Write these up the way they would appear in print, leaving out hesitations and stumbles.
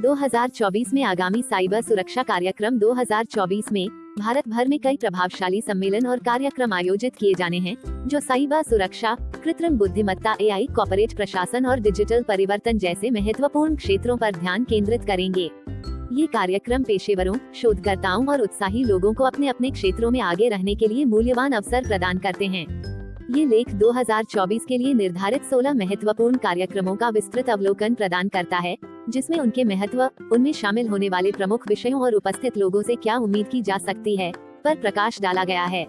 2024 में आगामी साइबर सुरक्षा कार्यक्रम 2024 में भारत भर में कई प्रभावशाली सम्मेलन और कार्यक्रम आयोजित किए जाने हैं, जो साइबर सुरक्षा, कृत्रिम बुद्धिमत्ता, एआई, कॉर्पोरेट प्रशासन और डिजिटल परिवर्तन जैसे महत्वपूर्ण क्षेत्रों पर ध्यान केंद्रित करेंगे। ये कार्यक्रम पेशेवरों, शोधकर्ताओं और उत्साही लोगों को अपने अपने क्षेत्रों में आगे रहने के लिए मूल्यवान अवसर प्रदान करते हैं। ये लेख 2024 के लिए निर्धारित 16 महत्वपूर्ण कार्यक्रमों का विस्तृत अवलोकन प्रदान करता है, जिसमें उनके महत्व, उनमें शामिल होने वाले प्रमुख विषयों और उपस्थित लोगों से क्या उम्मीद की जा सकती है, पर प्रकाश डाला गया है।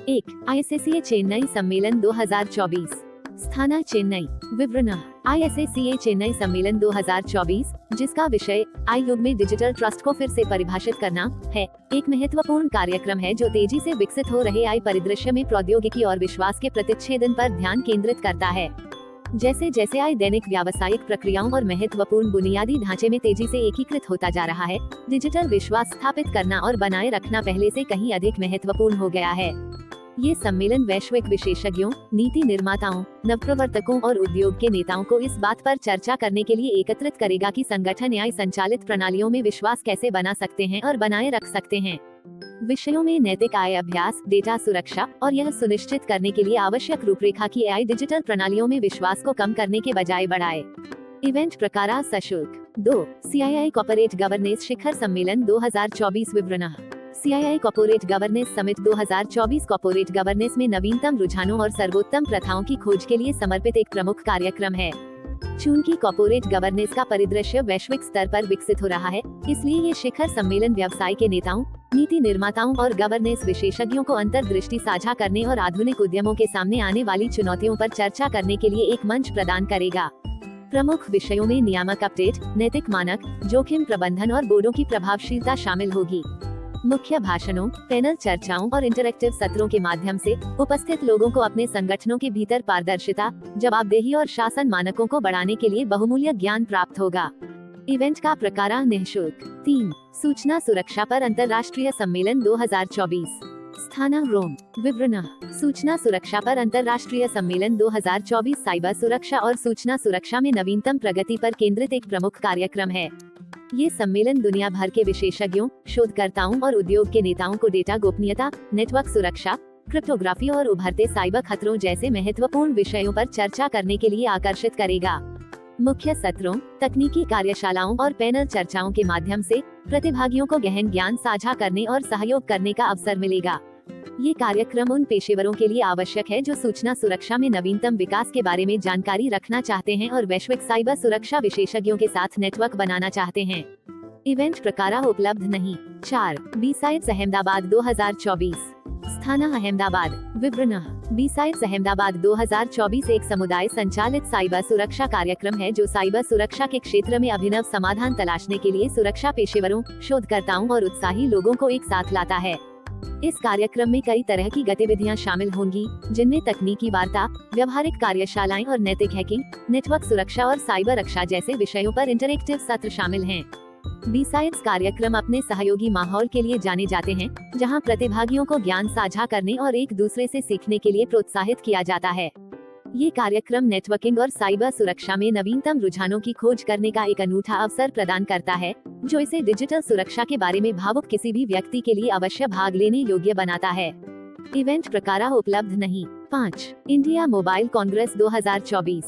1. ISACA चेन्नई सम्मेलन 2024। स्थान चेन्नई। विवरण। ISACA चेन्नई सम्मेलन 2024, जिसका विषय आई युग में डिजिटल ट्रस्ट को फिर से परिभाषित करना है, एक महत्वपूर्ण कार्यक्रम है जो तेजी से विकसित हो रहे आई परिदृश्य में प्रौद्योगिकी और विश्वास के प्रतिच्छेदन पर ध्यान केंद्रित करता है। जैसे जैसे आई दैनिक व्यावसायिक प्रक्रियाओं और महत्वपूर्ण बुनियादी ढांचे में तेजी से एकीकृत होता जा रहा है, डिजिटल विश्वास स्थापित करना और बनाए रखना पहले से कहीं अधिक महत्वपूर्ण हो गया है। ये सम्मेलन वैश्विक विशेषज्ञों, नीति निर्माताओं, नवप्रवर्तकों और उद्योग के नेताओं को इस बात पर चर्चा करने के लिए एकत्रित करेगा कि संगठन एआई संचालित प्रणालियों में विश्वास कैसे बना सकते हैं और बनाए रख सकते हैं। विषयों में नैतिक आय अभ्यास, डेटा सुरक्षा और यह सुनिश्चित करने के लिए आवश्यक रूपरेखा की एआई डिजिटल प्रणालियों में विश्वास को कम करने के बजाय बढ़ाए। इवेंट प्रकार सशुल्क। 2. CII कॉर्पोरेट गवर्नेंस शिखर सम्मेलन 2024। विवरण। CII corporate governance summit 2024 corporate governance में नवीनतम रुझानों और सर्वोत्तम प्रथाओं की खोज के लिए समर्पित एक प्रमुख कार्यक्रम है। चूंकि कॉर्पोरेट गवर्नेंस का परिदृश्य वैश्विक स्तर पर विकसित हो रहा है, इसलिए ये शिखर सम्मेलन व्यवसाय के नेताओं, नीति निर्माताओं और गवर्नेंस विशेषज्ञों को अंतर्दृष्टि साझा करने और आधुनिक उद्यमों के सामने आने वाली चुनौतियों पर चर्चा करने के लिए एक मंच प्रदान करेगा। प्रमुख विषयों में नियामक अपडेट, नैतिक मानक, जोखिम प्रबंधन और बोर्डों की प्रभावशीलता शामिल होगी। मुख्य भाषणों, पैनल चर्चाओं और इंटरैक्टिव सत्रों के माध्यम से उपस्थित लोगों को अपने संगठनों के भीतर पारदर्शिता, जवाबदेही और शासन मानकों को बढ़ाने के लिए बहुमूल्य ज्ञान प्राप्त होगा। इवेंट का प्रकार निःशुल्क। 3. सूचना सुरक्षा पर अंतर्राष्ट्रीय सम्मेलन 2024। स्थान रोम। विवरण। सूचना सुरक्षा पर अंतर्राष्ट्रीय सम्मेलन 2024 साइबर सुरक्षा और सूचना सुरक्षा में नवीनतम प्रगति पर केंद्रित एक प्रमुख कार्यक्रम है। ये सम्मेलन दुनिया भर के विशेषज्ञों, शोधकर्ताओं और उद्योग के नेताओं को डेटा गोपनीयता, नेटवर्क सुरक्षा, क्रिप्टोग्राफी और उभरते साइबर खतरों जैसे महत्वपूर्ण विषयों पर चर्चा करने के लिए आकर्षित करेगा। मुख्य सत्रों, तकनीकी कार्यशालाओं और पैनल चर्चाओं के माध्यम से प्रतिभागियों को गहन ज्ञान साझा करने और सहयोग करने का अवसर मिलेगा। ये कार्यक्रम उन पेशेवरों के लिए आवश्यक है जो सूचना सुरक्षा में नवीनतम विकास के बारे में जानकारी रखना चाहते हैं और वैश्विक साइबर सुरक्षा विशेषज्ञों के साथ नेटवर्क बनाना चाहते हैं। इवेंट प्रकार उपलब्ध नहीं। 4. B-Sides अहमदाबाद 2024। स्थान अहमदाबाद। विवरण। B-Sides अहमदाबाद 2024 एक समुदाय संचालित साइबर सुरक्षा कार्यक्रम है जो साइबर सुरक्षा के क्षेत्र में अभिनव समाधान तलाशने के लिए सुरक्षा पेशेवरों, शोधकर्ताओं और उत्साही लोगों को एक साथ लाता है। इस कार्यक्रम में कई तरह की गतिविधियां शामिल होंगी, जिनमें तकनीकी वार्ता, व्यावहारिक कार्यशालाएं और नैतिक हैकिंग, नेटवर्क सुरक्षा और साइबर रक्षा जैसे विषयों पर इंटरैक्टिव सत्र शामिल हैं। B-Sides कार्यक्रम अपने सहयोगी माहौल के लिए जाने जाते हैं, जहां प्रतिभागियों को ज्ञान साझा करने और एक दूसरे से सीखने के लिए प्रोत्साहित किया जाता है। ये कार्यक्रम नेटवर्किंग और साइबर सुरक्षा में नवीनतम रुझानों की खोज करने का एक अनूठा अवसर प्रदान करता है, जो इसे डिजिटल सुरक्षा के बारे में भावुक किसी भी व्यक्ति के लिए अवश्य भाग लेने योग्य बनाता है। इवेंट प्रकार उपलब्ध नहीं। 5. India mobile Congress 2024।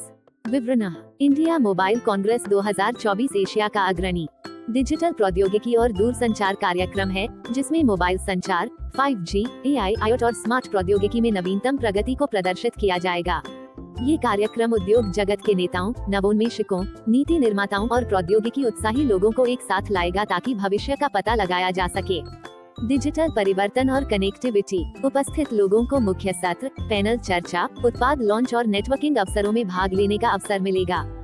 विवरण। इंडिया मोबाइल कांग्रेस 2024 एशिया का अग्रणी डिजिटल प्रौद्योगिकी और दूरसंचार कार्यक्रम है, जिसमें मोबाइल संचार, 5G, AI, IoT और स्मार्ट प्रौद्योगिकी में नवीनतम प्रगति को प्रदर्शित किया जाएगा। ये कार्यक्रम उद्योग जगत के नेताओं, नवोन्मेषकों, नीति निर्माताओं और प्रौद्योगिकी उत्साही लोगों को एक साथ लाएगा ताकि भविष्य का पता लगाया जा सके। डिजिटल परिवर्तन और कनेक्टिविटी। उपस्थित लोगों को मुख्य सत्र, पैनल चर्चा, उत्पाद लॉन्च और नेटवर्किंग अवसरों में भाग लेने का अवसर मिलेगा।